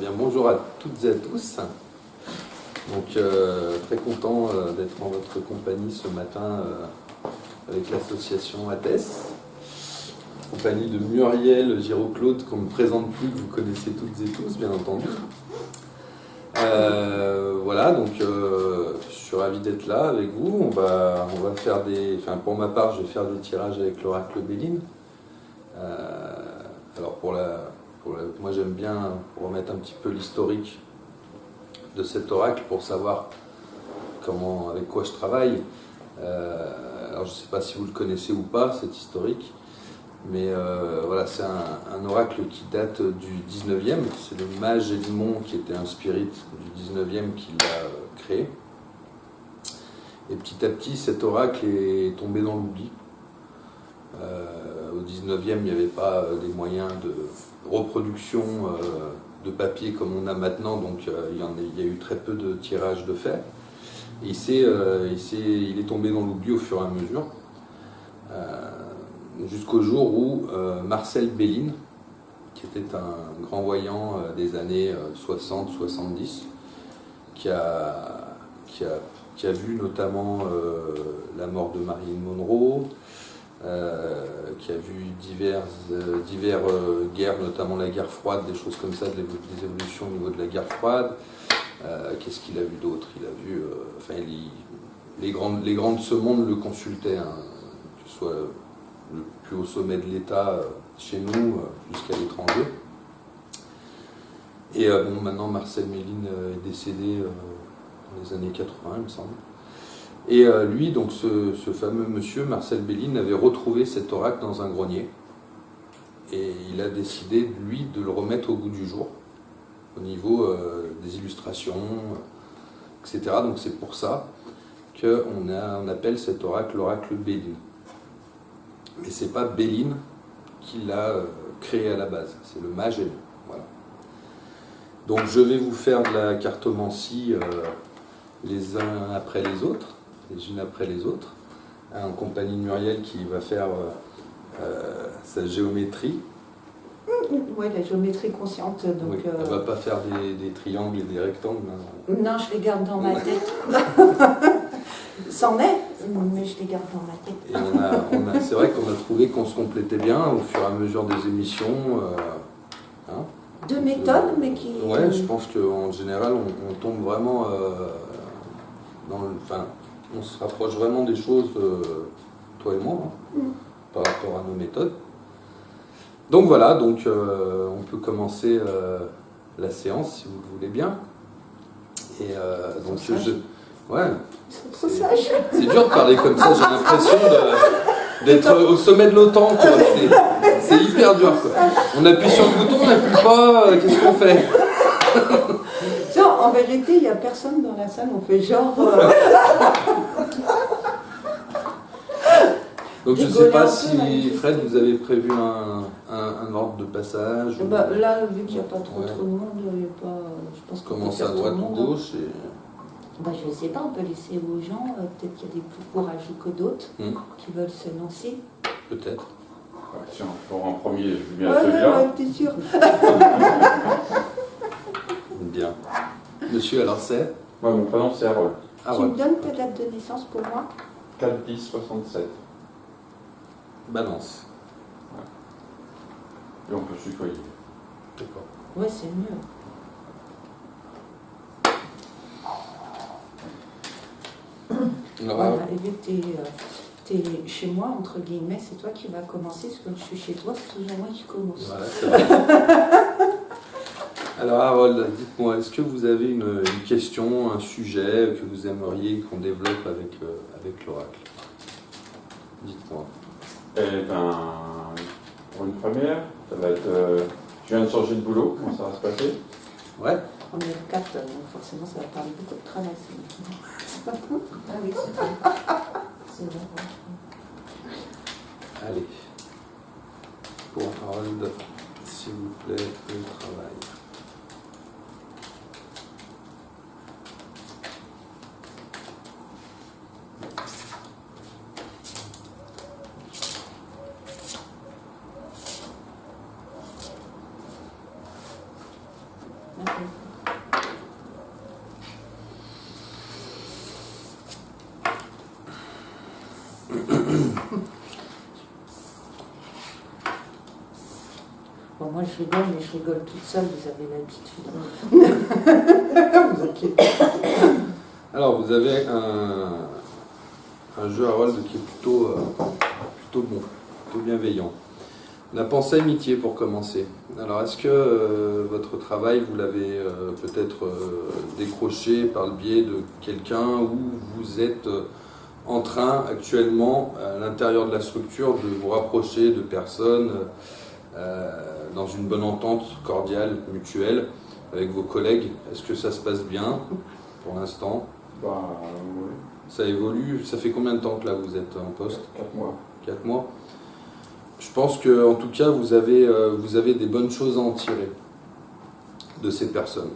Bien, bonjour à toutes et à tous. Donc, très content d'être en votre compagnie ce matin avec l'association ATES, compagnie de Muriel Girauclaude, qu'on ne me présente plus, que vous connaissez toutes et tous, bien entendu. Voilà, donc je suis ravi d'être là avec vous. On va faire pour ma part, je vais faire des tirages avec l'oracle Béline. Alors moi j'aime bien remettre un petit peu l'historique de cet oracle pour savoir avec quoi je travaille. Alors je ne sais pas si vous le connaissez ou pas, cet historique, mais voilà, c'est un oracle qui date du 19e. C'est le mage Edmond qui était un spirit du 19e qui l'a créé. Et petit à petit, cet oracle est tombé dans l'oubli. Au 19e, il n'y avait pas des moyens de reproduction de papier comme on a maintenant, donc il y a eu très peu de tirages de fer. Et il est tombé dans l'oubli au fur et à mesure, jusqu'au jour où Marcel Béline, qui était un grand voyant des années 60-70, qui a vu notamment la mort de Marilyn Monroe, qui a vu divers guerres, notamment la guerre froide, des choses comme ça, des évolutions au niveau de la guerre froide. Qu'est-ce qu'il a vu d'autre? Il a vu, les grands de ce monde le consultaient, hein, que ce soit le plus haut sommet de l'État chez nous jusqu'à l'étranger. Et maintenant Marcel Béline est décédé dans les années 80, il me semble. Et lui, donc ce fameux monsieur, Marcel Béline, avait retrouvé cet oracle dans un grenier. Et il a décidé, lui, de le remettre au goût du jour, au niveau des illustrations, etc. Donc c'est pour ça qu'on appelle cet oracle l'oracle Béline. Mais c'est pas Béline qui l'a créé à la base, c'est le mage Edmond. Voilà. Donc je vais vous faire de la cartomancie les uns après les autres, les unes après les autres, en compagnie de Muriel qui va faire sa géométrie. Oui, la géométrie consciente. Donc, oui, elle ne va pas faire des triangles et des rectangles. Non, je les garde dans ma tête. C'en est, mais je les garde dans ma tête. Et c'est vrai qu'on a trouvé qu'on se complétait bien au fur et à mesure des émissions. Deux méthodes, mais qui... Ouais, je pense qu'en général, on tombe vraiment on se rapproche vraiment des choses, toi et moi, par rapport à nos méthodes. Donc voilà, on peut commencer la séance si vous le voulez bien. Et donc ouais. C'est dur de parler comme ça, j'ai l'impression d'être au sommet de l'OTAN, quoi. C'est hyper dur, quoi. On appuie sur le bouton, on n'appuie pas, qu'est-ce qu'on fait? Genre, en vérité, il n'y a personne dans la salle, on fait genre... Donc je ne sais pas si, Fred, vous avez prévu un ordre de passage là, vu qu'il n'y a pas trop de monde, il n'y a pas... Je pense qu'on commencer à droite ou gauche je ne sais pas, on peut laisser aux gens, peut-être qu'il y a des plus courageux que d'autres qui veulent se lancer. Peut-être. Si on prend en premier, je veux bien celui-là. Ouais, t'es sûr. Bien. Monsieur, alors c'est Mon prénom c'est Harold. Tu me donnes ta date de naissance pour moi? 4-10-67. Balance. Et on peut se tutoyer. D'accord. Ouais, c'est mieux. Alors, et vu que t'es chez moi, entre guillemets, c'est toi qui vas commencer, parce que quand je suis chez toi, c'est toujours moi qui commence. voilà, c'est vrai. Alors Harold, dites-moi, est-ce que vous avez une question, un sujet que vous aimeriez qu'on développe avec l'oracle? Dites-moi. Eh ben, pour une première, ça va être... je viens de changer de boulot, comment ça va se passer? Ouais. On est le 4, donc forcément ça va parler beaucoup de travail. Ah oui, c'est vrai. Allez. Pour Harold, s'il vous plaît, le travail. Bon, moi je rigole, mais je rigole toute seule, vous avez l'habitude. Vous inquiétez pas. Alors, vous avez un jeu Harold qui est plutôt bon, plutôt bienveillant. La pensée amitié pour commencer. Alors, est-ce que votre travail, vous l'avez peut-être décroché par le biais de quelqu'un ou vous êtes en train actuellement, à l'intérieur de la structure, de vous rapprocher de personnes dans une bonne entente cordiale, mutuelle, avec vos collègues? Est-ce que ça se passe bien pour l'instant? Bah, oui. Ça évolue. Ça fait combien de temps que là vous êtes en poste? 4 mois. 4 mois. Je pense que, en tout cas, vous avez des bonnes choses à en tirer de ces personnes.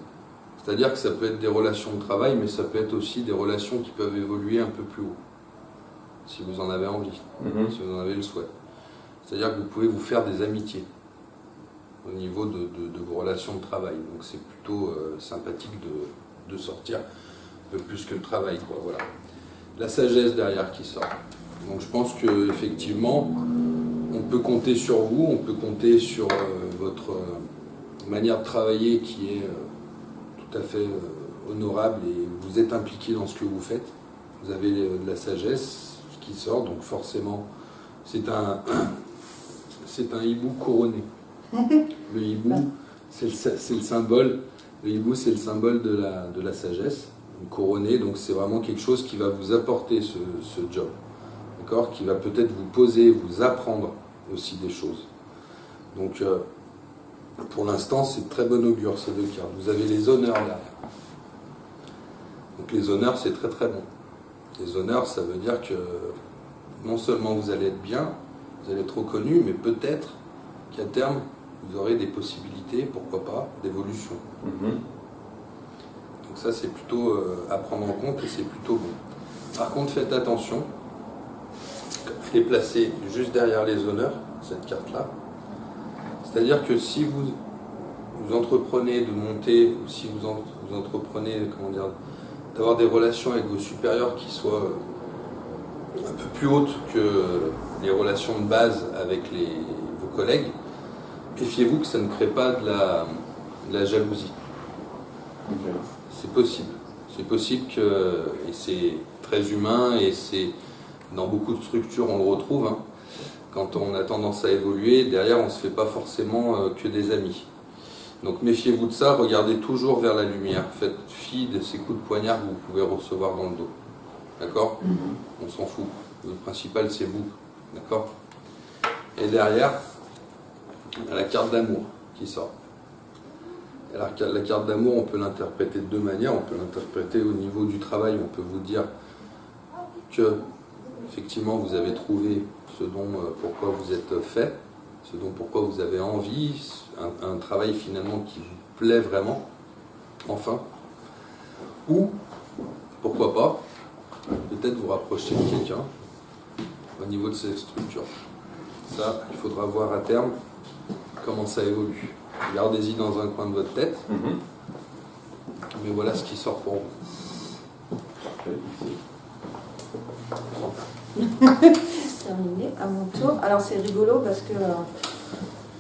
C'est-à-dire que ça peut être des relations de travail, mais ça peut être aussi des relations qui peuvent évoluer un peu plus haut, si vous en avez envie, si vous en avez le souhait. C'est-à-dire que vous pouvez vous faire des amitiés au niveau de vos relations de travail. Donc c'est plutôt sympathique de sortir un peu plus que le travail, quoi. Voilà. La sagesse derrière qui sort. Donc je pense qu'effectivement, on peut compter sur vous, on peut compter sur votre manière de travailler qui est tout à fait honorable et vous êtes impliqué dans ce que vous faites. Vous avez de la sagesse qui sort, donc forcément, c'est un hibou couronné. Le hibou, c'est le symbole. Le hibou, c'est le symbole de la sagesse. Couronné, donc c'est vraiment quelque chose qui va vous apporter ce job. D'accord, qui va peut-être vous poser, vous apprendre aussi des choses. Donc, pour l'instant, c'est de très bon augure ces deux cartes. Vous avez les honneurs derrière. Donc, les honneurs, c'est très très bon. Les honneurs, ça veut dire que non seulement vous allez être bien, vous allez être reconnu, mais peut-être qu'à terme, vous aurez des possibilités, pourquoi pas, d'évolution. Donc ça, c'est plutôt à prendre en compte et c'est plutôt bon. Par contre, faites attention. Elle est placée juste derrière les honneurs, cette carte-là. C'est-à-dire que si vous entreprenez de monter, ou si vous entreprenez, comment dire, d'avoir des relations avec vos supérieurs qui soient un peu plus hautes que les relations de base avec vos collègues, méfiez-vous que ça ne crée pas de la jalousie. Okay. C'est possible. C'est possible que, et c'est très humain, et c'est dans beaucoup de structures on le retrouve, hein. Quand on a tendance à évoluer, derrière on ne se fait pas forcément que des amis. Donc méfiez-vous de ça, regardez toujours vers la lumière, faites fi de ces coups de poignard que vous pouvez recevoir dans le dos. D'accord? On s'en fout. Le principal c'est vous. D'accord? Et derrière, il y a la carte d'amour qui sort. Et la carte d'amour, on peut l'interpréter de deux manières. On peut l'interpréter au niveau du travail. On peut vous dire que, effectivement, vous avez trouvé ce dont pourquoi vous êtes fait, ce dont pourquoi vous avez envie, un travail finalement qui vous plaît vraiment, enfin. Ou, pourquoi pas, peut-être vous rapprocher de quelqu'un au niveau de cette structure. Ça, il faudra voir à terme comment ça évolue. Gardez-y dans un coin de votre tête. Mais voilà ce qui sort pour vous. Terminé, à mon tour. Alors c'est rigolo parce que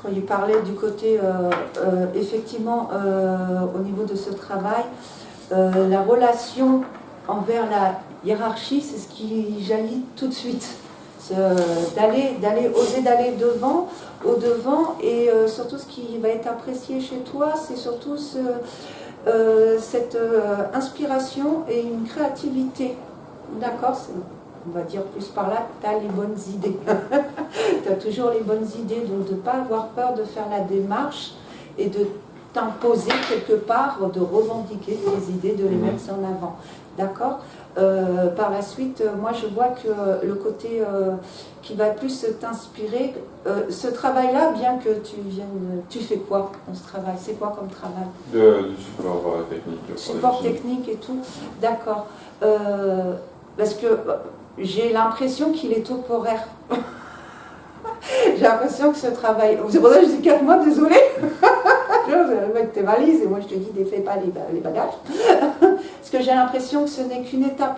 quand il parlait du côté, effectivement, au niveau de ce travail, la relation envers la hiérarchie, c'est ce qui jaillit tout de suite. Oser d'aller au-devant, et surtout ce qui va être apprécié chez toi, c'est surtout cette inspiration et une créativité. D'accord, on va dire plus par là, tu as les bonnes idées. Tu as toujours les bonnes idées, donc de ne pas avoir peur de faire la démarche et de t'imposer quelque part, de revendiquer tes idées, de les mettre en avant. D'accord? Par la suite, moi je vois que le côté qui va plus t'inspirer, ce travail-là, bien que tu fais quoi dans ce travail? C'est quoi comme travail? Du support technique. Support technique et tout, d'accord. Parce que j'ai l'impression qu'il est temporaire. J'ai l'impression que ce travail... C'est pour ça que je dis 4 mois, désolé. Tu vas arriver avec tes valises et moi je te dis, défais pas les bagages. Parce que j'ai l'impression que ce n'est qu'une étape,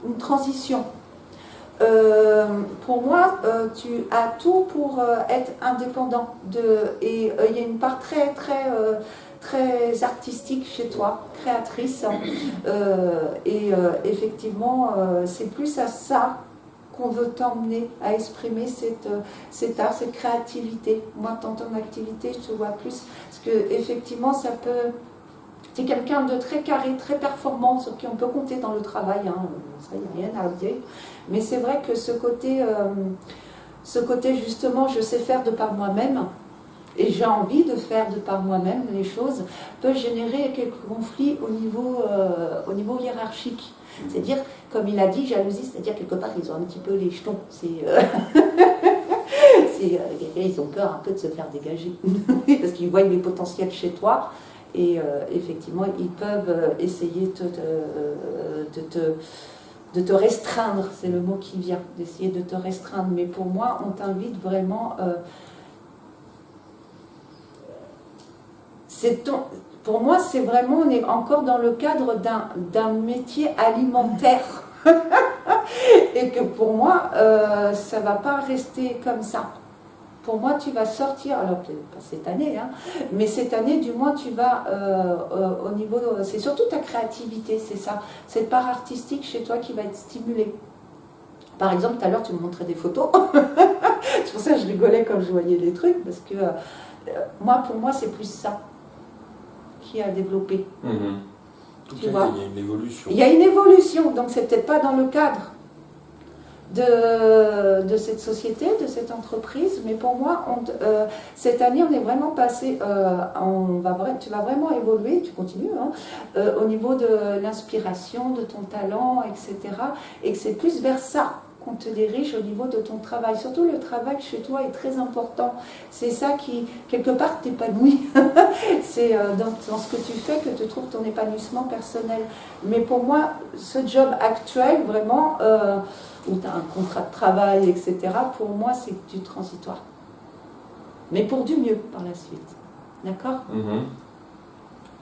une transition. Pour moi, tu as tout pour être indépendant. Et il y a une part très artistique chez toi, créatrice. Effectivement, c'est plus à ça qu'on veut t'emmener, à exprimer cet art, cette créativité. Moi, dans ton activité, je te vois plus. Parce que effectivement, ça peut... C'est quelqu'un de très carré, très performant, sur qui on peut compter dans le travail. Hein. Ça, il n'y a rien à dire. Mais c'est vrai que ce côté justement, je sais faire de par moi-même, et j'ai envie de faire de par moi-même les choses, peut générer quelques conflits au niveau hiérarchique. C'est-à-dire, comme il a dit, jalousie, c'est-à-dire quelque part, ils ont un petit peu les jetons. Ils ont peur un peu de se faire dégager. Parce qu'ils voient les potentiels chez toi. Et effectivement, ils peuvent essayer de te restreindre, c'est le mot qui vient, d'essayer de te restreindre. Mais pour moi, on t'invite vraiment... pour moi, c'est vraiment, on est encore dans le cadre d'un métier alimentaire. Et que pour moi, ça ne va pas rester comme ça. Pour moi, tu vas sortir, alors pas cette année, hein, mais cette année, du moins, tu vas au niveau... C'est surtout ta créativité, c'est ça. Cette part artistique chez toi qui va être stimulée. Par exemple, tout à l'heure, tu me montrais des photos. C'est pour ça que je rigolais quand je voyais les trucs, parce que pour moi, c'est plus ça qui a développé. Tu vois, il y a une évolution. Il y a une évolution, donc c'est peut-être pas dans le cadre de cette société, de cette entreprise, mais pour moi, cette année, on est vraiment passé, tu vas vraiment évoluer, tu continues, hein, au niveau de l'inspiration, de ton talent, etc. Et que c'est plus vers ça qu'on te dirige au niveau de ton travail. Surtout le travail chez toi est très important. C'est ça qui, quelque part, t'épanouit. C'est dans ce que tu fais que tu trouves ton épanouissement personnel. Mais pour moi, ce job actuel, vraiment, où tu as un contrat de travail, etc., pour moi, c'est du transitoire. Mais pour du mieux par la suite. D'accord ?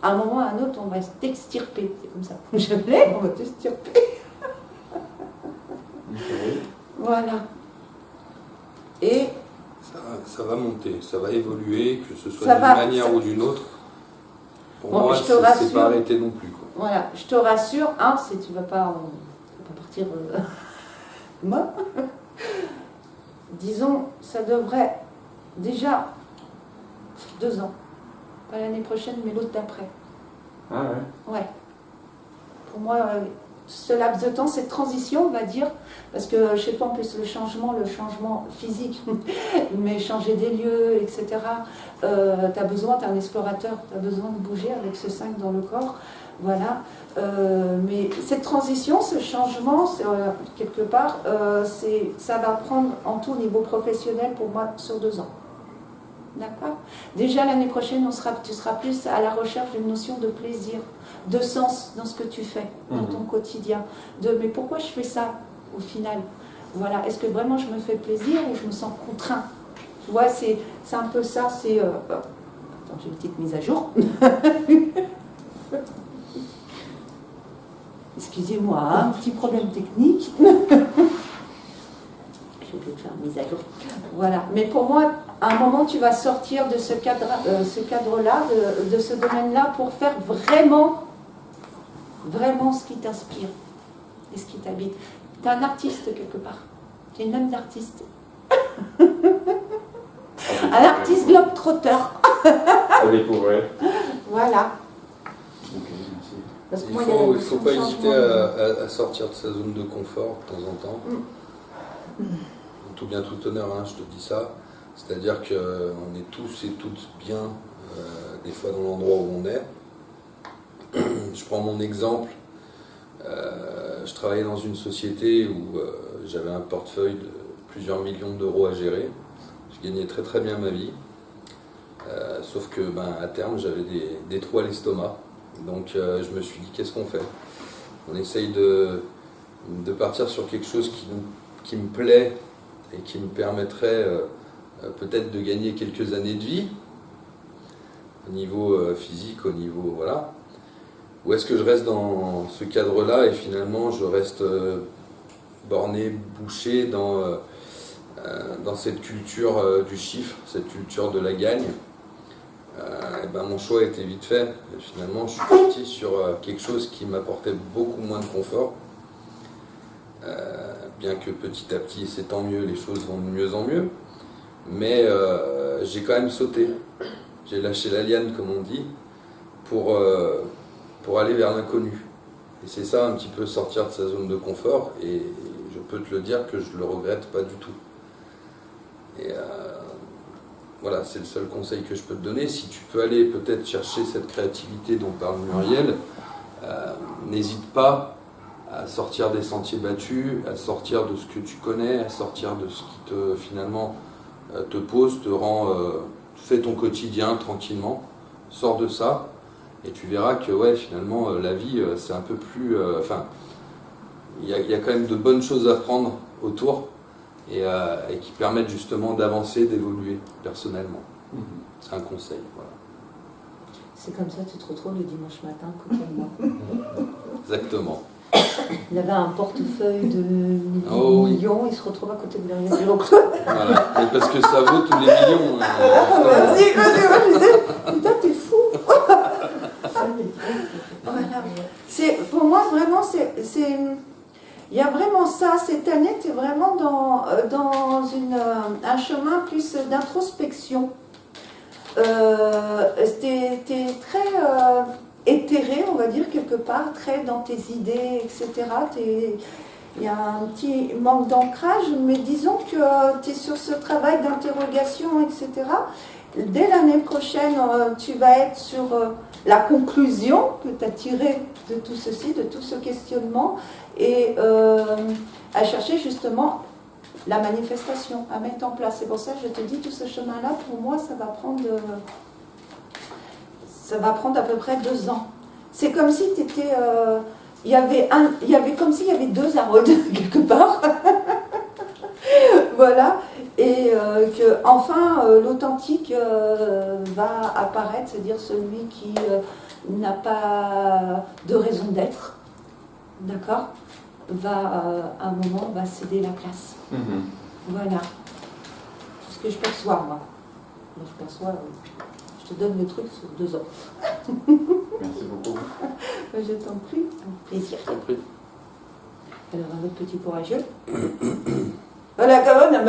À un moment ou à un autre, on va t'extirper. C'est comme ça. Je l'ai, on va t'extirper. Voilà. Et ça va monter, ça va évoluer, que ce soit d'une manière ou d'une autre. Pour moi, c'est pas arrêté non plus. Quoi. Voilà, je te rassure, hein, tu vas pas partir moi. Disons, ça devrait déjà 2 ans, pas l'année prochaine, mais l'autre d'après. Ah ouais. Ouais. Pour moi, ce laps de temps, cette transition, on va dire, parce que chez toi en plus le changement physique, mais changer des lieux, etc. Tu as besoin, tu es un explorateur, tu as besoin de bouger avec ce 5 dans le corps. Voilà. Mais cette transition, ce changement, quelque part, ça va prendre en tout au niveau professionnel pour moi sur 2 ans. D'accord ? Déjà l'année prochaine, tu seras plus à la recherche d'une notion de plaisir, de sens dans ce que tu fais, dans ton quotidien. Mais pourquoi je fais ça au final ? Voilà. Est-ce que vraiment je me fais plaisir ou je me sens contraint ? Tu vois, c'est un peu ça. Attends, j'ai une petite mise à jour. Excusez-moi, un petit problème technique. Je vais faire une mise à jour. Voilà. Mais pour moi, à un moment, tu vas sortir de ce cadre-là, de ce domaine-là, pour faire vraiment ce qui t'inspire et ce qui t'habite. Tu es un artiste quelque part. Tu es une âme d'artiste. Un artiste globe-trotteur. À découvrir. Voilà. Ok, merci. Parce que Il moi, ne faut pas hésiter à sortir de sa zone de confort de temps en temps. En tout bien, tout honneur, hein, je te dis ça. C'est-à-dire qu'on est tous et toutes bien, des fois dans l'endroit où on est. Je prends mon exemple. Je travaillais dans une société où j'avais un portefeuille de plusieurs millions d'euros à gérer. Je gagnais très très bien ma vie. Sauf que à terme, j'avais des trous à l'estomac. Donc je me suis dit, qu'est-ce qu'on fait ? On essaye de partir sur quelque chose qui me plaît et qui me permettrait peut-être de gagner quelques années de vie, au niveau physique, au niveau... voilà. Ou est-ce que je reste dans ce cadre-là et finalement je reste borné, bouché dans cette culture du chiffre, cette culture de la gagne. Et ben mon choix était vite fait. Et finalement, je suis parti sur quelque chose qui m'apportait beaucoup moins de confort. Bien que petit à petit, c'est tant mieux, les choses vont de mieux en mieux. Mais j'ai quand même sauté. J'ai lâché la liane, comme on dit, pour aller vers l'inconnu. Et c'est ça, un petit peu sortir de sa zone de confort. Et je peux te le dire que je le regrette pas du tout. Et voilà, c'est le seul conseil que je peux te donner. Si tu peux aller peut-être chercher cette créativité dont parle Muriel, n'hésite pas à sortir des sentiers battus, à sortir de ce que tu connais, à sortir de ce qui finalement te pose, te rend, fais ton quotidien tranquillement, sors de ça, et tu verras que ouais, finalement la vie c'est un peu plus, il y a quand même de bonnes choses à prendre autour. Et qui permettent justement d'avancer, d'évoluer personnellement. C'est un conseil. Voilà. C'est comme ça que tu te retrouves le dimanche matin, côté de moi. Exactement. Il avait un portefeuille de millions, il se retrouve à côté de derrière Jean-Claude. Voilà. Et parce que ça vaut tous les millions. Vas-y, je disais, putain, t'es fou. Voilà. Pour moi, vraiment, il y a vraiment ça. Cette année, tu es vraiment dans un chemin plus d'introspection. Tu es très éthéré, on va dire, quelque part, très dans tes idées, etc. Il y a un petit manque d'ancrage, mais disons que tu es sur ce travail d'interrogation, etc. Dès l'année prochaine, tu vas être sur la conclusion que tu as tirée de tout ceci, de tout ce questionnement, et à chercher justement la manifestation, à mettre en place. C'est pour ça que je te dis, tout ce chemin-là, pour moi, ça va prendre à peu près 2 ans. C'est comme si tu étais... il y avait comme s'il y avait 2 Harold, quelque part. Voilà. Et que enfin l'authentique va apparaître, c'est-à-dire celui qui n'a pas de raison d'être, d'accord, à un moment va céder la place. Voilà. C'est ce que je perçois, moi. Je perçois, je te donne le truc sur 2 ans. Merci beaucoup. Je t'en prie, avec plaisir. Je t'en prie. Alors, un autre petit courageux. Voilà, quand même,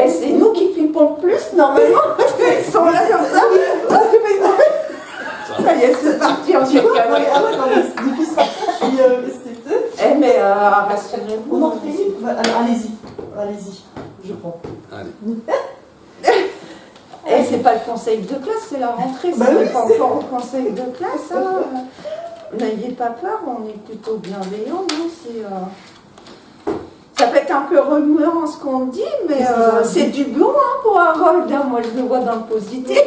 c'est nous qui flippons le plus, normalement. Ils sont là comme ça. Ça y est, c'est parti, on s'y Ah ouais, non, mais depuis ça, je suis STT. Eh, mais rassurez-vous. On en fait. Alors, allez-y, je prends. Allez. Et c'est pas le conseil de classe, c'est la rentrée. Bah C'est oui, pas c'est encore au conseil de classe. Hein. N'ayez pas peur, on est plutôt bienveillants. Ça peut être un peu remuant ce qu'on dit, mais c'est du bon hein, pour Harold. Hein. Moi, je le vois dans le positif.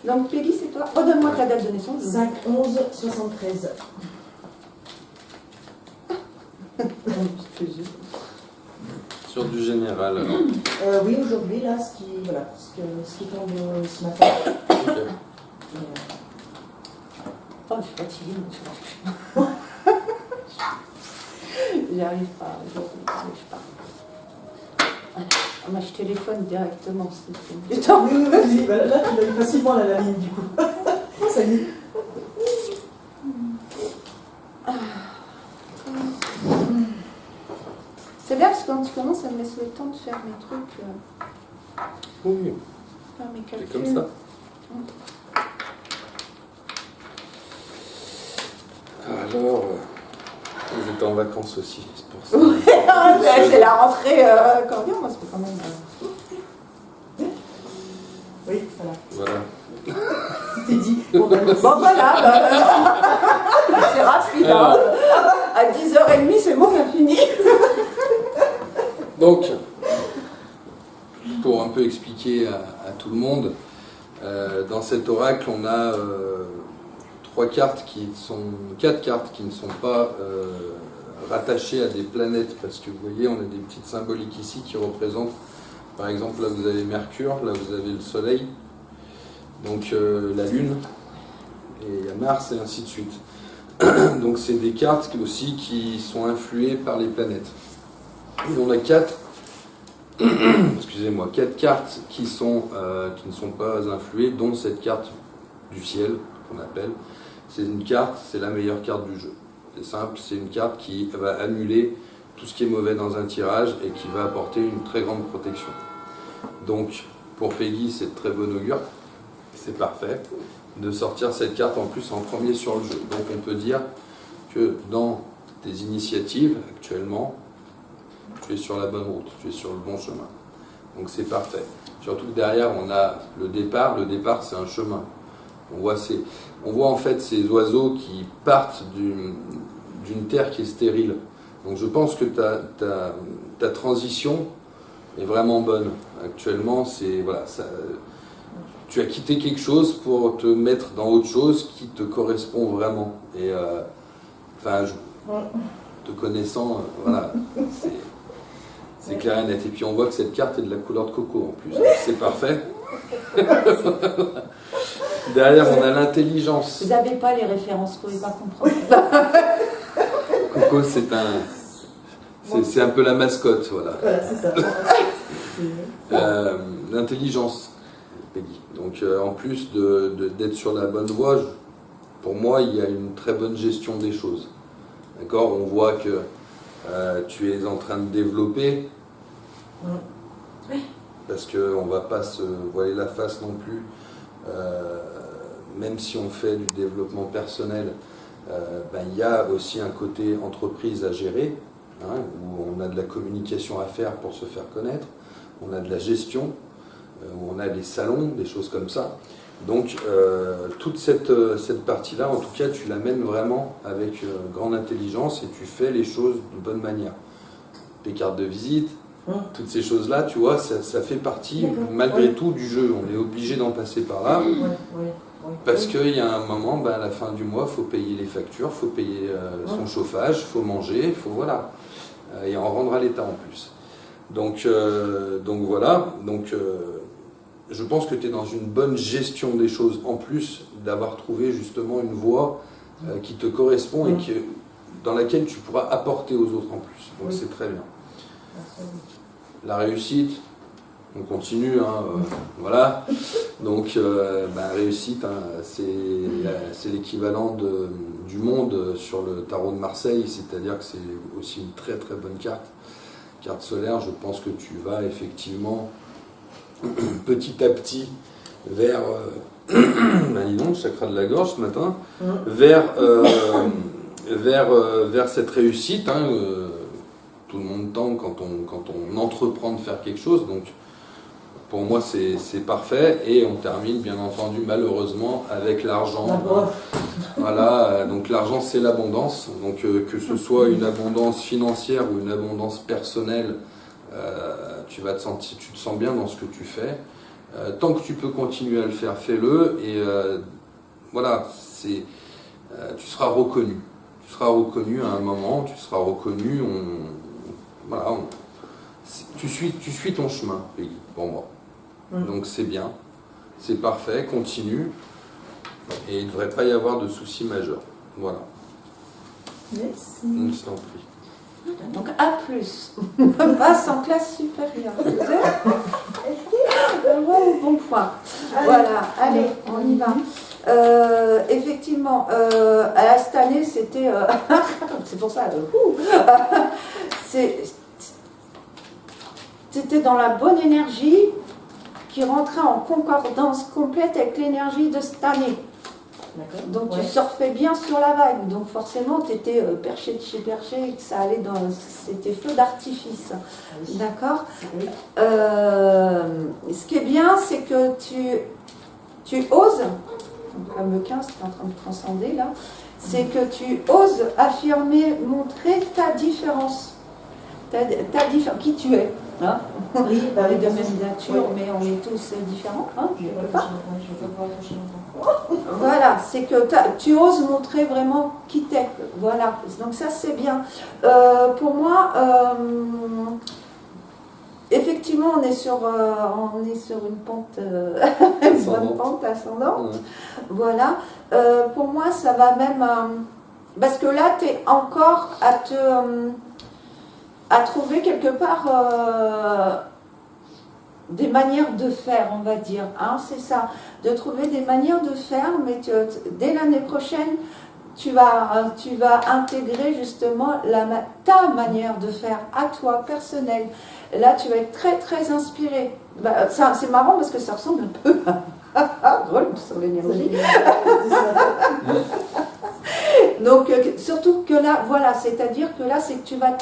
Donc, Peggy, c'est toi. Redonne-moi ta date de naissance. 5/11/73. Sur du général, alors. Oui, aujourd'hui, là, ce qui tombe ce matin. Ok. Oh, je suis fatiguée, moi. J'arrive pas, je pars. Moi, je téléphone directement. Oui, vas-y, bah, là, tu l'as eu facilement à la ligne, du coup. Ça y est. C'est bien parce que quand tu commences, ça me laisse le temps de faire mes trucs, Oui, faire mes calculs. c'est comme ça. Alors, vous êtes en vacances aussi, c'est pour ça. C'est la rentrée quand même, moi, c'est quand même. Oui, voilà. Voilà. Tout est dit. Bon, voilà, c'est rapide. Hein. À 10h30, c'est bon, on a fini. Donc, pour un peu expliquer à tout le monde, dans cet oracle, on a 4 cartes qui ne sont pas rattachées à des planètes, parce que vous voyez, on a des petites symboliques ici qui représentent, par exemple, là vous avez Mercure, là vous avez le Soleil, donc la Lune, et il y a Mars, et ainsi de suite. Donc c'est des cartes aussi qui sont influées par les planètes. Et on a 4 excusez-moi, 4 cartes qui ne sont pas influées, dont cette carte du ciel qu'on appelle. C'est une carte, c'est la meilleure carte du jeu. C'est simple, c'est une carte qui va annuler tout ce qui est mauvais dans un tirage et qui va apporter une très grande protection. Donc pour Peggy, c'est de très bon augure, c'est parfait de sortir cette carte en plus en premier sur le jeu. Donc on peut dire que dans tes initiatives actuellement, tu es sur la bonne route, tu es sur le bon chemin. Donc c'est parfait. Surtout que derrière on a le départ c'est un chemin. On voit en fait ces oiseaux qui partent d'une terre qui est stérile. Donc je pense que ta transition est vraiment bonne. Actuellement, tu as quitté quelque chose pour te mettre dans autre chose qui te correspond vraiment. Et te connaissant, voilà, c'est clair et net. Et puis on voit que cette carte est de la couleur de coco en plus. C'est parfait. Derrière, on a l'intelligence. Vous n'avez pas les références, vous ne pouvez pas comprendre. Coco, c'est un peu la mascotte, voilà. Voilà, c'est ça. L'intelligence, Peggy. Donc, en plus d'être sur la bonne voie, pour moi, il y a une très bonne gestion des choses. D'accord ? On voit que tu es en train de développer. Parce qu'on ne va pas se voiler la face non plus. Même si on fait du développement personnel, il y a aussi un côté entreprise à gérer, où on a de la communication à faire pour se faire connaître, on a de la gestion, où on a des salons, des choses comme ça. Donc toute cette partie-là, en tout cas, tu l'amènes vraiment avec grande intelligence et tu fais les choses de bonne manière. Tes cartes de visite, toutes ces choses-là, tu vois, ça fait partie malgré tout du jeu. On est obligé d'en passer par là. Parce qu'il y a un moment, à la fin du mois, il faut payer les factures, il faut payer son chauffage, il faut manger, il faut voilà. Et en rendre à l'État en plus. Donc voilà. Donc je pense que tu es dans une bonne gestion des choses, en plus d'avoir trouvé justement une voie qui te correspond et dans laquelle tu pourras apporter aux autres en plus. Donc c'est très bien. La réussite, on continue, voilà. Donc réussite, c'est l'équivalent du monde sur le tarot de Marseille, c'est-à-dire que c'est aussi une très très bonne carte solaire. Je pense que tu vas effectivement petit à petit vers dis donc, chakra de la gorge ce matin, vers cette réussite. Tout le monde tend quand on entreprend de faire quelque chose. Donc pour moi c'est parfait. Et on termine bien entendu malheureusement avec l'argent. Voilà, donc l'argent c'est l'abondance. Donc que ce soit une abondance financière ou une abondance personnelle, tu te sens bien dans ce que tu fais. Tant que tu peux continuer à le faire, fais-le. Et voilà, tu seras reconnu. Tu seras reconnu à un moment, tu seras reconnu. Tu suis ton chemin, Peggy, pour moi. Donc c'est bien, c'est parfait, continue. Et il ne devrait pas y avoir de soucis majeurs. Voilà. Merci. Je t'en prie. Donc A+, on passe en classe supérieure. Au bon point. Voilà, allez, on y va. Effectivement, cette année, c'était... c'est pour ça, c'était dans la bonne énergie qui rentrait en concordance complète avec l'énergie de cette année. Donc tu surfais bien sur la vague, donc forcément tu étais perché de chez perché et que ça allait c'était feu d'artifice. D'accord. Ce qui est bien, c'est que tu oses, le fameux 15 qui est en train de transcender là, c'est que tu oses affirmer, montrer ta différence. Qui tu es. Oui, avec de même nature, mais on est tous différents, quelque part. Voilà, c'est que tu oses montrer vraiment qui t'es. Voilà, donc ça c'est bien. Pour moi, effectivement, on est sur une pente, une bonne pente ascendante. Voilà. Pour moi, ça va même Parce que là, tu es encore à trouver quelque part des manières de faire, on va dire. Hein, c'est ça, de trouver des manières de faire, mais dès l'année prochaine, tu vas intégrer justement ta manière de faire, à toi, personnelle. Là, tu vas être très, très inspiré. Bah, c'est marrant parce que ça ressemble un peu à drôle sur l'énergie. Donc, surtout que là, voilà, c'est-à-dire que là, c'est que tu vas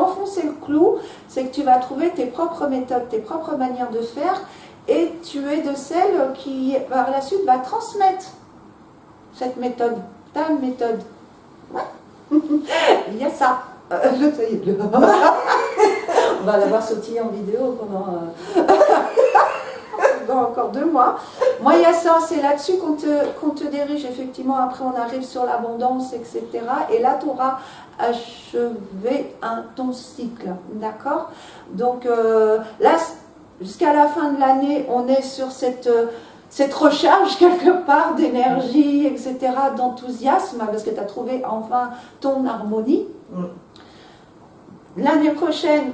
enfoncer le clou, c'est que tu vas trouver tes propres méthodes, tes propres manières de faire, et tu es de celle qui, par la suite, va transmettre cette méthode, ta méthode. Ouais. Il y a ça. On va l'avoir sautillé en vidéo pendant encore 2 mois. Moi, il y a ça, c'est là-dessus qu'on te dirige, effectivement. Après, on arrive sur l'abondance, etc. Et là, tu auras achevé ton cycle, d'accord? Donc, là, jusqu'à la fin de l'année, on est sur cette recharge, quelque part, d'énergie, etc., d'enthousiasme, parce que tu as trouvé, enfin, ton harmonie. L'année prochaine,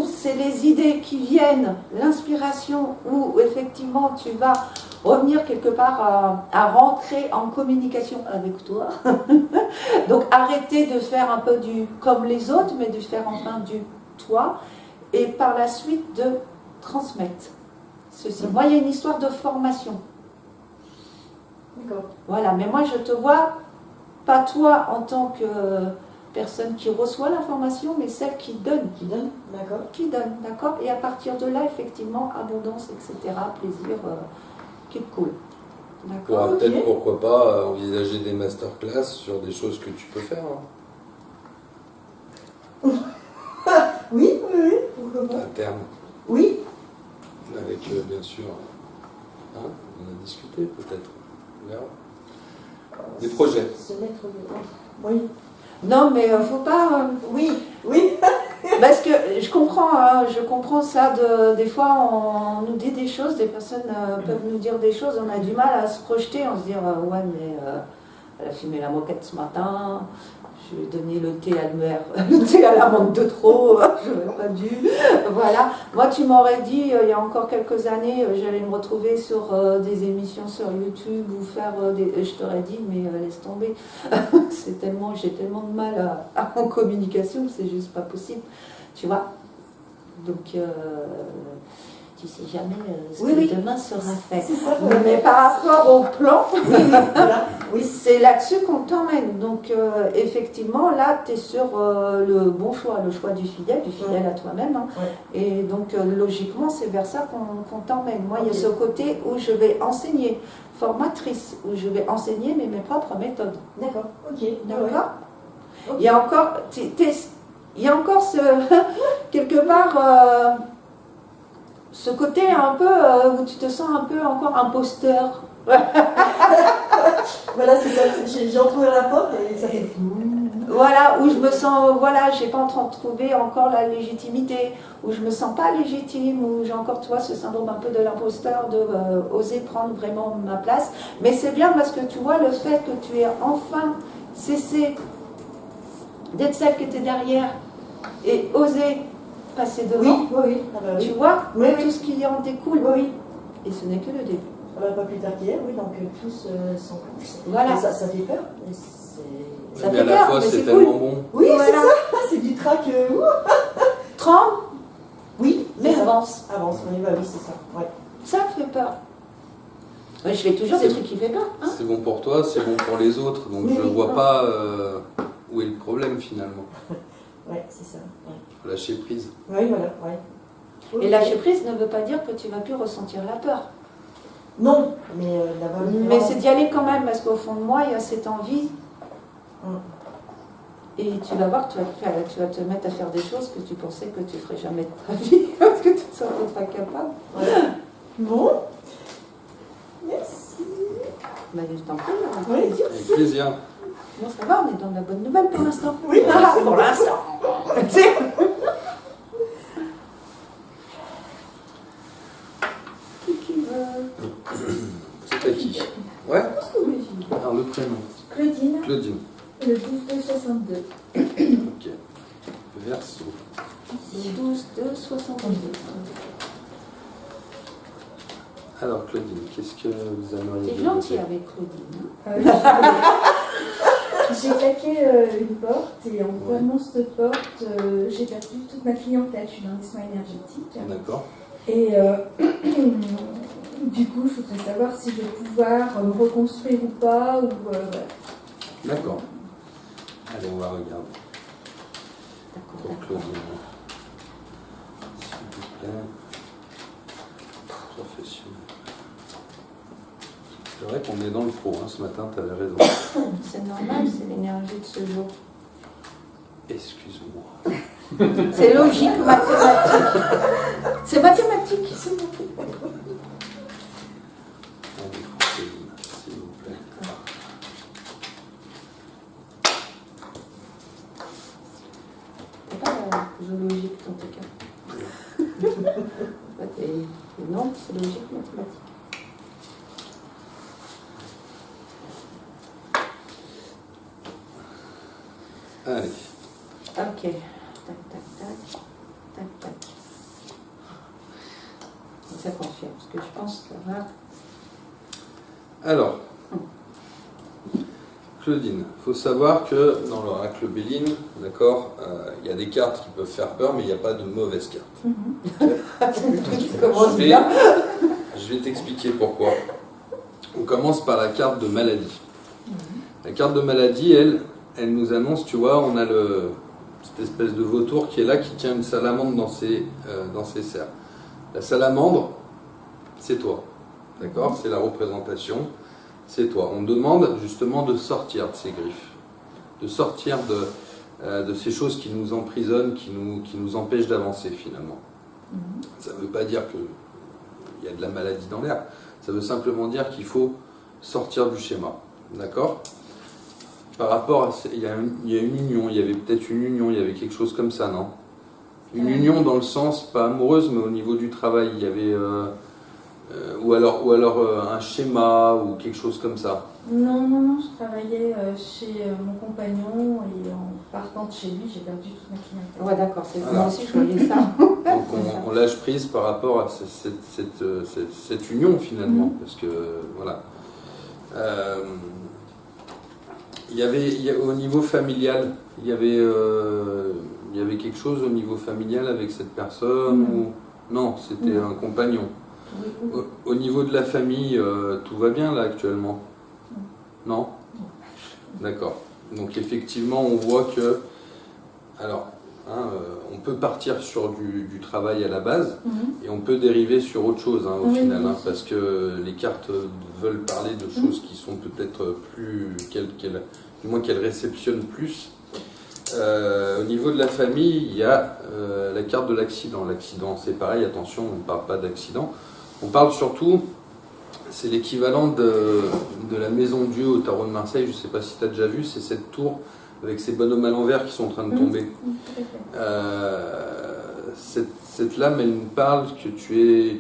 c'est les idées qui viennent, l'inspiration, où effectivement tu vas revenir quelque part à rentrer en communication avec toi. Donc arrêter de faire un peu du comme les autres, mais de faire enfin du toi, et par la suite de transmettre ceci. Moi, il y a une histoire de formation. D'accord. Voilà, mais moi je te vois, pas toi en tant que personne qui reçoit l'information, mais celle qui donne. Qui donne, d'accord. Qui donne, d'accord. Et à partir de là, effectivement, abondance, etc., plaisir, qui cool. Tu D'accord. pourras peut-être, pourquoi pas, envisager des masterclass sur des choses que tu peux faire. Hein. Oui, pourquoi pas. À terme. Oui. Avec, bien sûr, hein, on a discuté peut-être. On verra. Des projets. Se mettre oui. Non, mais faut pas. Oui. Parce que je comprends ça. Des fois, on nous dit des choses, des personnes peuvent nous dire des choses, on a du mal à se projeter, on se dit ouais, mais elle a fumé la moquette ce matin, je lui ai donné le thé le thé à l'amande de trop, je n'aurais pas dû. Voilà. Moi, tu m'aurais dit, il y a encore quelques années, j'allais me retrouver sur des émissions sur YouTube ou faire je t'aurais dit, mais laisse tomber. J'ai tellement de mal en communication, c'est juste pas possible. Tu vois. Donc, tu sais jamais ce que demain sera fait. Ça, mais par rapport au plan, voilà. c'est là-dessus qu'on t'emmène. Donc, effectivement, là, tu es sur le bon choix, le choix du fidèle à toi-même. Hein. Ouais. Et donc, logiquement, c'est vers ça qu'on t'emmène. Moi, il y a ce côté où je vais enseigner, formatrice, où je vais enseigner mes propres méthodes. D'accord, ok. D'accord. Ouais. Il y a encore quelque part ce côté un peu où tu te sens un peu encore imposteur. Voilà, c'est ça. J'ai entouré la porte et ça fait. Voilà, où je me sens, voilà, j'ai pas en train de trouver encore la légitimité, où je me sens pas légitime, où j'ai encore, tu vois, ce syndrome un peu de l'imposteur, de oser prendre vraiment ma place. Mais c'est bien parce que tu vois, le fait que tu aies enfin cessé d'être celle qui était derrière et oser passer devant, Oui. Ah bah, oui. tu vois, Oui. tout ce qui en découle. Oui. Et ce n'est que le début. Pas plus tard qu'hier, oui, donc tous s'en couchent. Voilà. Ça fait peur. Ça mais fait à la peur, fois, mais c'est c'est tellement cool. bon. Oui, Voilà. c'est ça. C'est du trac. Tremble, Oui, mais c'est ça. avance. Avance, oui, bah oui, c'est ça. Ouais. Ça fait peur. Mais je fais toujours des trucs qui font peur. Hein. C'est bon pour toi, c'est bon pour les autres. Donc Oui, je oui, vois non. pas où est le problème finalement. Ouais, c'est ça. Ouais. Faut lâcher prise. Oui, voilà, ouais. Et lâcher prise ne veut pas dire que tu vas plus ressentir la peur. Non, mais d'avoir Mais c'est d'y aller quand même, parce qu'au fond de moi, il y a cette envie. Et tu vas voir que tu vas te mettre à faire des choses que tu pensais que tu ferais jamais de ta vie, parce que tu ne te sentais pas capable. Ouais. Bon. Merci. Bah, je t'en prie, Oui. Avec plaisir. bon, ça va, on est dans la bonne nouvelle pour l'instant. Oui, Ah, pour l'instant. Tu sais. Qui veut? C'est à qui? Ouais. Alors le prénom. Claudine. Claudine. 62. Ok. Verseau. 12, 2, 62. Alors Claudine, qu'est-ce que vous aimeriez T'es développer? gentil avec Claudine. J'ai claqué une porte et en fermant cette porte, j'ai perdu toute ma clientèle. Je suis dans les soins énergétiques. D'accord. Et du coup, je voudrais savoir si je vais pouvoir me reconstruire ou pas. Ou, voilà. D'accord. Allez, on va regarder. D'accord, Pour d'accord. Claudine. S'il vous plaît. Professionnel. C'est vrai qu'on est dans le pro, hein, ce matin, tu avais raison. C'est normal, c'est l'énergie de ce jour. Excuse-moi. C'est logique, mathématique. C'est mathématique. Allez, Claudine, s'il vous plaît. C'est pas zoologique en tout cas. Non, c'est logique mathématique. Allez. Ok. Tac, tac, tac. Tac, tac. Ça confirme, parce que je pense que là. Alors, Claudine, il faut savoir que dans l'oracle Béline, d'accord, il y a des cartes qui peuvent faire peur, mais il n'y a pas de mauvaises cartes. Commence Je vais- bien. Je vais t'expliquer pourquoi. On commence par la carte de maladie. La carte de maladie, elle nous annonce, tu vois, on a cette espèce de vautour qui est là, qui tient une salamandre dans ses serres. La salamandre, c'est toi. D'accord? C'est la représentation. C'est toi. On demande justement de sortir de ces griffes, de sortir de ces choses qui nous emprisonnent, qui nous empêchent d'avancer finalement. Ça ne veut pas dire qu'il y a de la maladie dans l'air. Ça veut simplement dire qu'il faut sortir du schéma. D'accord? Par rapport à... Il y a une union, il y avait peut-être une union, il y avait quelque chose comme ça, non? Une union dans le sens, pas amoureuse, mais au niveau du travail, il y avait... ou alors un schéma ou quelque chose comme ça. Non, je travaillais chez mon compagnon et en partant de chez lui, j'ai perdu toute ma clientèle. Ouais, d'accord, c'est Voilà. moi aussi je voyais ça. Donc on lâche prise par rapport à cette union finalement, parce que voilà. Au niveau familial, il y avait quelque chose au niveau familial avec cette personne ou non, c'était un compagnon. Oui. Au niveau de la famille, tout va bien là actuellement? Non? D'accord. Donc effectivement, on voit que, alors, on peut partir sur du travail à la base et on peut dériver sur autre chose au Oui, final, oui. parce que les cartes veulent parler de choses qui sont peut-être plus, du moins qu'elles réceptionnent plus. Au niveau de la famille, il y a la carte de l'accident. L'accident, c'est pareil, attention, on ne parle pas d'accident. On parle surtout, c'est l'équivalent de la Maison Dieu au Tarot de Marseille, je ne sais pas si tu as déjà vu, c'est cette tour avec ces bonhommes à l'envers qui sont en train de tomber. Tout à fait. Cette lame, elle nous parle que tu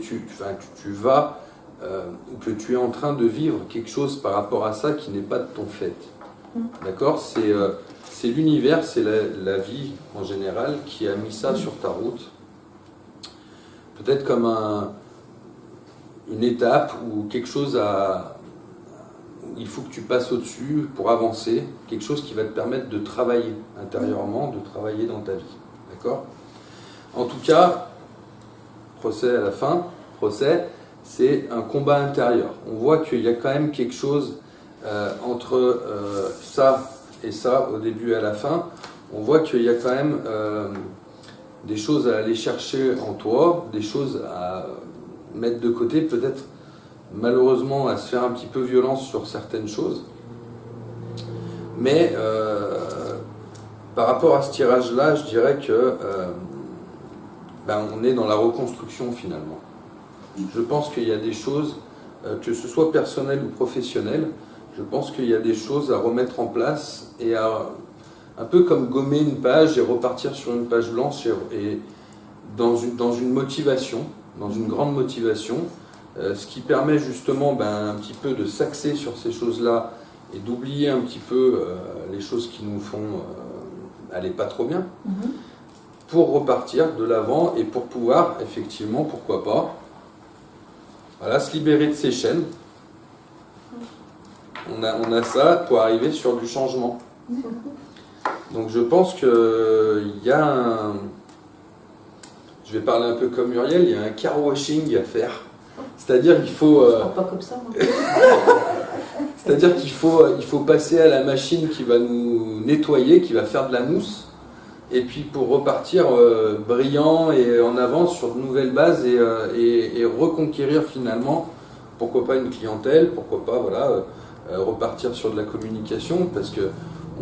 vas, ou que tu es en train de vivre quelque chose par rapport à ça qui n'est pas de ton fait. D'accord? C'est l'univers, c'est la vie en général qui a mis ça sur ta route. Peut-être comme une étape ou quelque chose où il faut que tu passes au-dessus pour avancer, quelque chose qui va te permettre de travailler intérieurement, de travailler dans ta vie. D'accord? En tout cas, procès à la fin, c'est un combat intérieur. On voit qu'il y a quand même quelque chose entre ça et ça, au début et à la fin. On voit qu'il y a quand même des choses à aller chercher en toi, des choses à mettre de côté, peut-être malheureusement à se faire un petit peu violence sur certaines choses. Mais par rapport à ce tirage-là, je dirais que on est dans la reconstruction finalement. Je pense qu'il y a des choses, que ce soit personnelles ou professionnelles, je pense qu'il y a des choses à remettre en place et un peu comme gommer une page et repartir sur une page blanche et dans une motivation, dans une grande motivation, ce qui permet justement un petit peu de s'axer sur ces choses-là et d'oublier un petit peu les choses qui nous font aller pas trop bien, pour repartir de l'avant et pour pouvoir, effectivement, pourquoi pas, voilà, se libérer de ces chaînes. On a ça pour arriver sur du changement. Donc je pense qu'il y a un... Je vais parler un peu comme Muriel, il y a un car washing à faire. C'est-à-dire qu'il faut... Je parle pas comme ça, moi. C'est-à-dire qu'il faut passer à la machine qui va nous nettoyer, qui va faire de la mousse, et puis pour repartir brillant et en avant sur de nouvelles bases et reconquérir finalement, pourquoi pas une clientèle, pourquoi pas voilà, repartir sur de la communication, parce que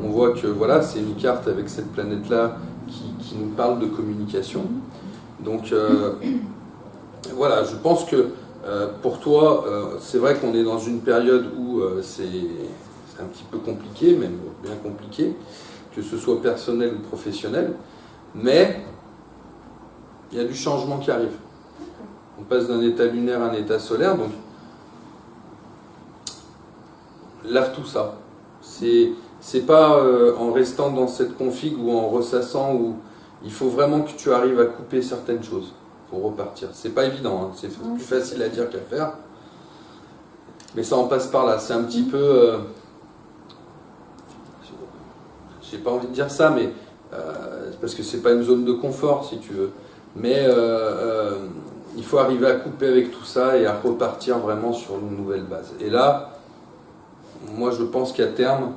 on voit que voilà, c'est une carte avec cette planète-là qui nous parle de communication. Donc voilà, je pense que pour toi, c'est vrai qu'on est dans une période où c'est un petit peu compliqué, même bien compliqué, que ce soit personnel ou professionnel, mais il y a du changement qui arrive. On passe d'un état lunaire à un état solaire, donc lave tout ça. C'est pas en restant dans cette config ou en ressassant, où il faut vraiment que tu arrives à couper certaines choses pour repartir. C'est pas évident, hein. C'est plus facile à dire qu'à faire, mais ça en passe par là. C'est un petit peu... j'ai pas envie de dire ça, mais parce que c'est pas une zone de confort, si tu veux. Mais il faut arriver à couper avec tout ça et à repartir vraiment sur une nouvelle base. Et là, moi je pense qu'à terme,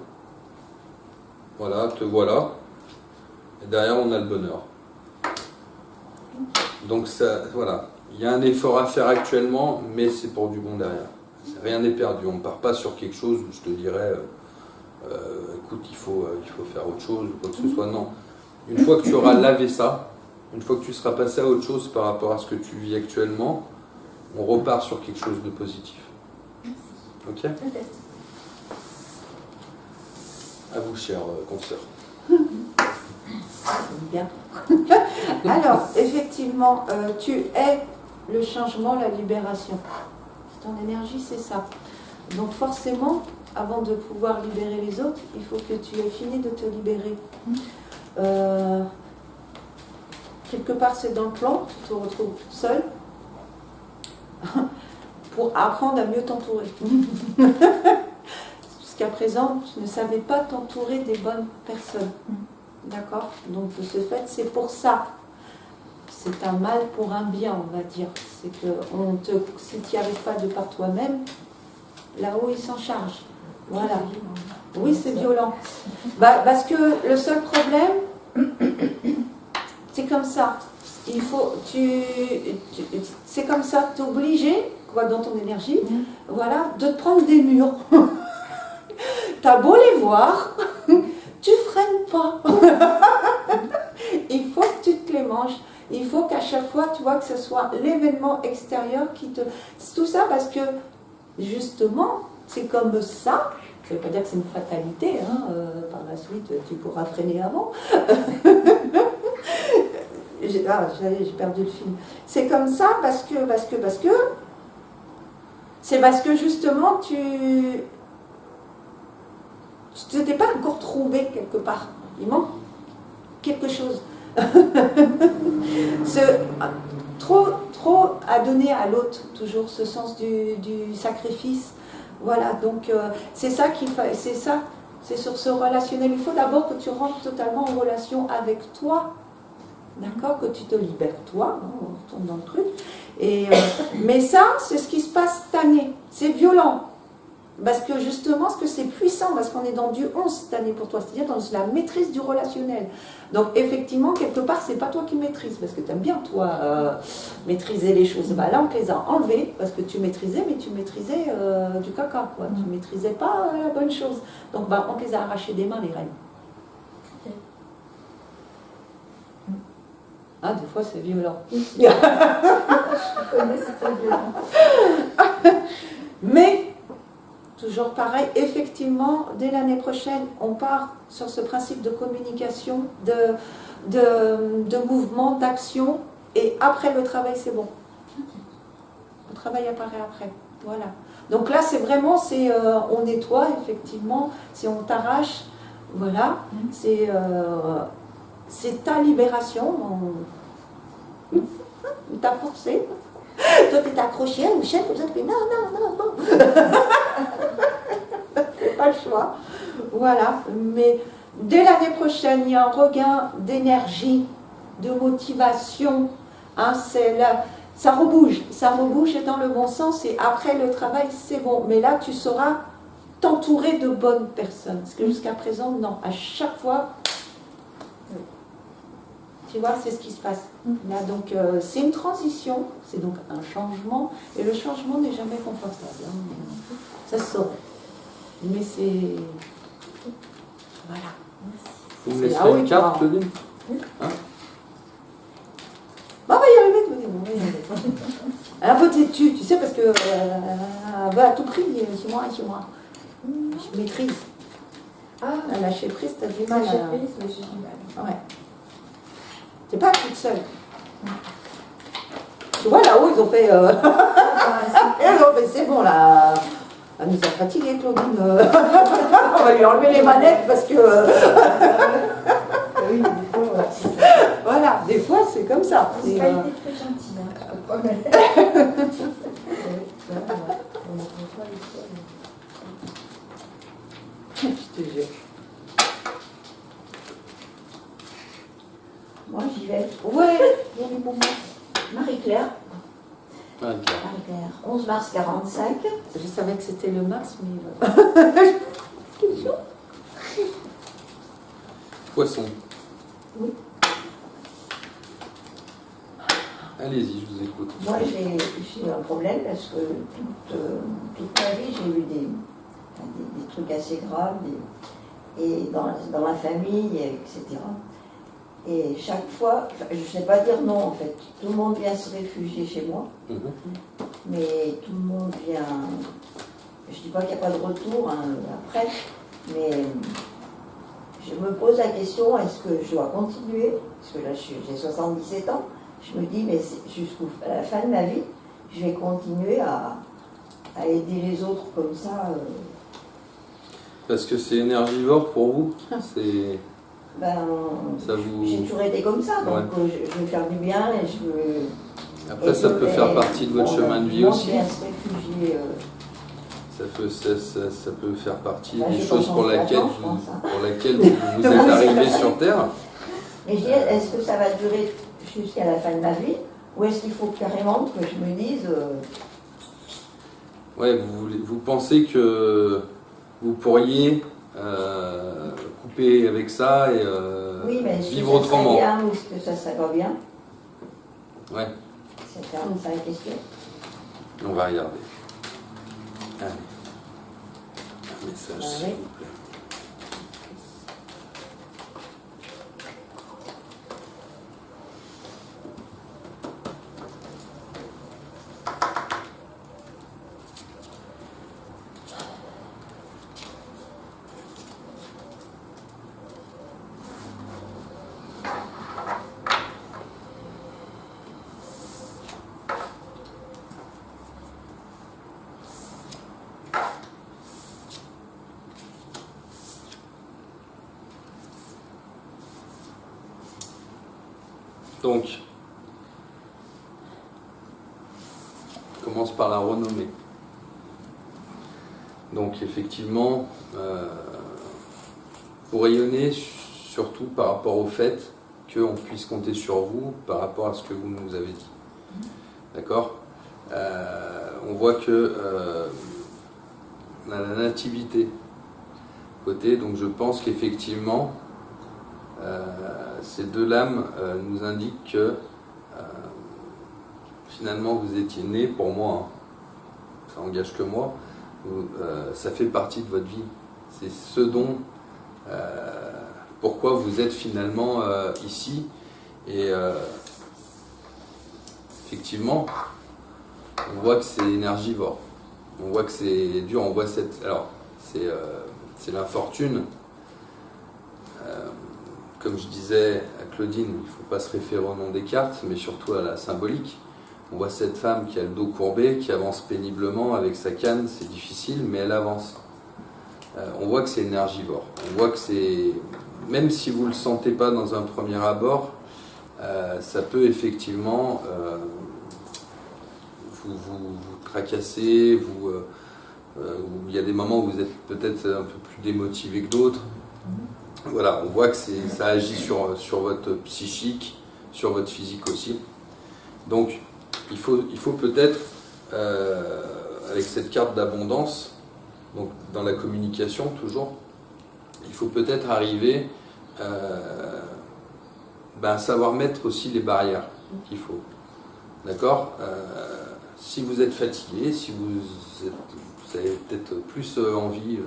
voilà, te voilà. Et derrière, on a le bonheur. Donc ça, voilà, il y a un effort à faire actuellement, mais c'est pour du bon derrière. Rien n'est perdu. On ne part pas sur quelque chose où je te dirais, écoute, il faut faire autre chose ou quoi que ce soit. Non. Une fois que tu auras lavé ça, une fois que tu seras passé à autre chose par rapport à ce que tu vis actuellement, on repart sur quelque chose de positif. Ok ? Peut-être. À vous, chère consoeur. Bien. Alors, effectivement, tu es le changement, la libération. Ton énergie, c'est ça. Donc forcément, avant de pouvoir libérer les autres, il faut que tu aies fini de te libérer. Quelque part, c'est dans le plan, tu te retrouves seul pour apprendre à mieux t'entourer. Jusqu'à présent, tu ne savais pas t'entourer des bonnes personnes. D'accord? Donc de ce fait, c'est pour ça. C'est un mal pour un bien, on va dire. C'est que si tu n'y arrives pas de par toi-même, là-haut, il s'en charge. Voilà. Oui, c'est violent. Parce que le seul problème, c'est comme ça. C'est comme ça, tu es obligé, quoi, dans ton énergie, voilà, de te prendre des murs. T'as beau les voir, tu freines pas. Il faut que tu te les manges. Il faut qu'à chaque fois, tu vois, que ce soit l'événement extérieur qui te... Tout ça parce que, justement, c'est comme ça. Ça ne veut pas dire que c'est une fatalité. Hein. Par la suite, tu pourras freiner avant. J'ai perdu le film. C'est comme ça parce que... C'est parce que, justement, tu ne t'es pas encore trouvé quelque part. Il manque quelque chose. Trop à donner à l'autre, toujours ce sens du sacrifice. Voilà, donc c'est ça qu'il faut, c'est sur ce relationnel. Il faut d'abord que tu rentres totalement en relation avec toi, d'accord, que tu te libères toi, on retourne dans le truc. Mais ça, c'est ce qui se passe cette année. C'est violent. Parce que justement, c'est puissant, parce qu'on est dans du 11 cette année pour toi, c'est-à-dire dans la maîtrise du relationnel. Donc effectivement, quelque part, c'est pas toi qui maîtrises, parce que tu aimes bien, toi, maîtriser les choses. Bah, là, on te les a enlevées, parce que tu maîtrisais, mais tu maîtrisais du caca, quoi. Tu maîtrisais pas la bonne chose. Donc bah, on te les a arrachées des mains, les reines. Ah, des fois, c'est violent. Je connais, c'est pas violent. Mais... toujours pareil, effectivement, dès l'année prochaine, on part sur ce principe de communication, de mouvement, d'action, et après le travail, c'est bon. Le travail apparaît après, voilà. Donc là, c'est vraiment, on nettoie, effectivement, c'est on t'arrache, voilà, c'est ta libération. On t'a forcé. Toi, t'es accroché à une chaîne, comme ça, tu fais non. C'est pas le choix. Voilà, mais dès l'année prochaine, il y a un regain d'énergie, de motivation. Hein, ça rebouge et dans le bon sens. Et après le travail, c'est bon. Mais là, tu sauras t'entourer de bonnes personnes. Parce que jusqu'à présent, non. À chaque fois, tu vois, c'est ce qui se passe. Là, donc, c'est une transition, c'est donc un changement. Et le changement n'est jamais confortable. Hein. Ça se saurait. Mais c'est... Voilà. Vous me laisserez une carte, Claudine? Hein? Bah, on va y arriver, Claudine, on va y arriver. Alors, voter-tu, tu sais, parce que à tout prix, c'est moi. Je maîtrise. À lâcher prise, t'as du mal. Lâcher prise, mais j'ai du mal. Ouais. T'es pas toute seule. Tu vois, là-haut, ils ont fait... c'est bon, là. Elle nous a fatigués, Claudine. On va lui enlever les manettes parce que... Oui, des fois, Voilà, des fois, c'est comme ça. c'est pas été très gentil, hein. Pas mal. Je te jure. Moi, j'y vais. Ouais, il y a des moments. Marie-Claire. Ah, bien. Marie-Claire. 11 mars 45. Je savais que c'était le mars, mais... Poisson. Oui. Allez-y, je vous écoute. Moi, j'ai un problème parce que toute ma vie, j'ai eu des trucs assez graves, et dans la famille, etc. Et chaque fois, je ne sais pas dire non en fait, tout le monde vient se réfugier chez moi, mais tout le monde vient, je ne dis pas qu'il n'y a pas de retour après, mais je me pose la question, est-ce que je dois continuer? Parce que là j'ai 77 ans, je me dis, mais jusqu'à la fin de ma vie, je vais continuer à aider les autres comme ça. Parce que c'est énergivore pour vous? C'est... Ça vous... J'ai toujours été comme ça, donc je veux faire du bien et je veux... Après, ça peut faire partie de votre chemin de vie aussi. Bien se réfugier, ça peut faire partie bah, des j'ai choses pas pour changé laquelle d'attente, je pense, hein. vous êtes arrivé sur Terre. Mais je dis, est-ce que ça va durer jusqu'à la fin de ma vie, ou est-ce qu'il faut carrément que je me dise... Ouais, vous pensez que vous pourriez couper avec ça et oui, mais vivre autrement. Bien, ou est-ce que ça serait pas bien? Ouais. C'est ça la question. On va regarder. Allez. Un message, Ah, s'il oui. vous plaît. Donc, on commence par la renommée. Donc, effectivement, vous rayonnez surtout par rapport au fait qu'on puisse compter sur vous par rapport à ce que vous nous avez dit. D'accord? On voit que on a la nativité côté, donc je pense qu'effectivement, ces deux lames nous indiquent que finalement vous étiez né pour moi, hein. Ça engage que moi, ça fait partie de votre vie, c'est ce dont pourquoi vous êtes finalement ici, et effectivement on voit que c'est énergivore, on voit que c'est dur, on voit cette... Alors c'est l'infortune. Comme je disais à Claudine, il ne faut pas se référer au nom des cartes, mais surtout à la symbolique. On voit cette femme qui a le dos courbé, qui avance péniblement avec sa canne, c'est difficile, mais elle avance. On voit que c'est énergivore. On voit que c'est, même si vous ne le sentez pas dans un premier abord, ça peut effectivement vous tracasser, il y a des moments où vous êtes peut-être un peu plus démotivé que d'autres. Voilà, on voit que ça agit sur votre psychique, sur votre physique aussi. Donc, il faut peut-être, avec cette carte d'abondance, donc dans la communication toujours, il faut peut-être arriver à savoir mettre aussi les barrières qu'il faut. D'accord ? Si vous êtes fatigué, si vous avez peut-être plus envie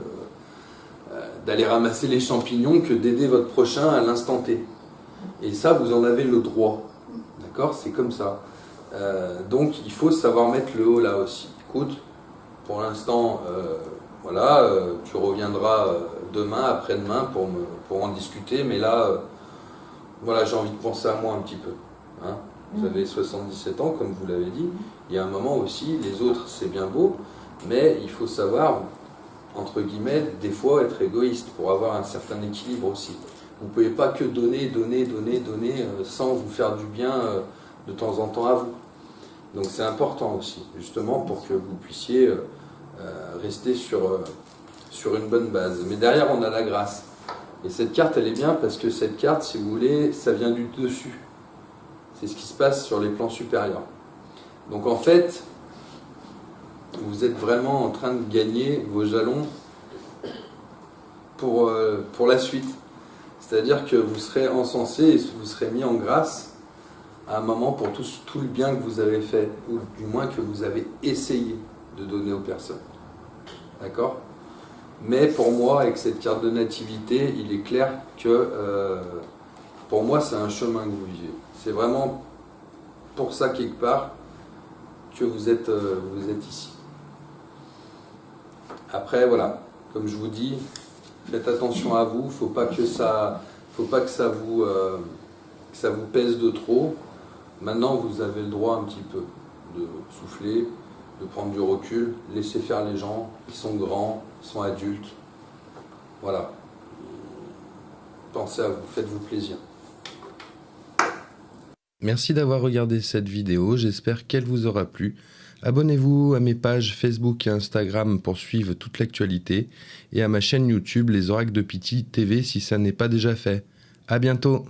d'aller ramasser les champignons que d'aider votre prochain à l'instant T. Et ça, vous en avez le droit. D'accord ? C'est comme ça. Donc, il faut savoir mettre le haut là aussi. Écoute, pour l'instant, voilà, tu reviendras demain, après-demain pour en discuter, mais là, voilà, j'ai envie de penser à moi un petit peu. Hein. Vous avez 77 ans, comme vous l'avez dit. Il y a un moment aussi, les autres, c'est bien beau, mais il faut savoir, entre guillemets, des fois être égoïste pour avoir un certain équilibre aussi. Vous ne pouvez pas que donner sans vous faire du bien de temps en temps à vous. Donc c'est important aussi, justement, pour que vous puissiez rester sur une bonne base. Mais derrière, on a la grâce. Et cette carte, elle est bien parce que cette carte, si vous voulez, ça vient du dessus. C'est ce qui se passe sur les plans supérieurs. Donc en fait, vous êtes vraiment en train de gagner vos jalons pour la suite. C'est-à-dire que vous serez encensé et vous serez mis en grâce à un moment pour tout le bien que vous avez fait, ou du moins que vous avez essayé de donner aux personnes. D'accord ? Mais pour moi, avec cette carte de nativité, il est clair que pour moi, c'est un chemin que vous vivez. C'est vraiment pour ça, quelque part, que vous êtes ici. Après, voilà, comme je vous dis, faites attention à vous, faut pas que ça vous pèse de trop. Maintenant, vous avez le droit un petit peu de souffler, de prendre du recul, laisser faire les gens, ils sont grands, ils sont adultes. Voilà. Pensez à vous, faites-vous plaisir. Merci d'avoir regardé cette vidéo, j'espère qu'elle vous aura plu. Abonnez-vous à mes pages Facebook et Instagram pour suivre toute l'actualité et à ma chaîne YouTube Les Oracles de Pythie TV si ça n'est pas déjà fait. À bientôt!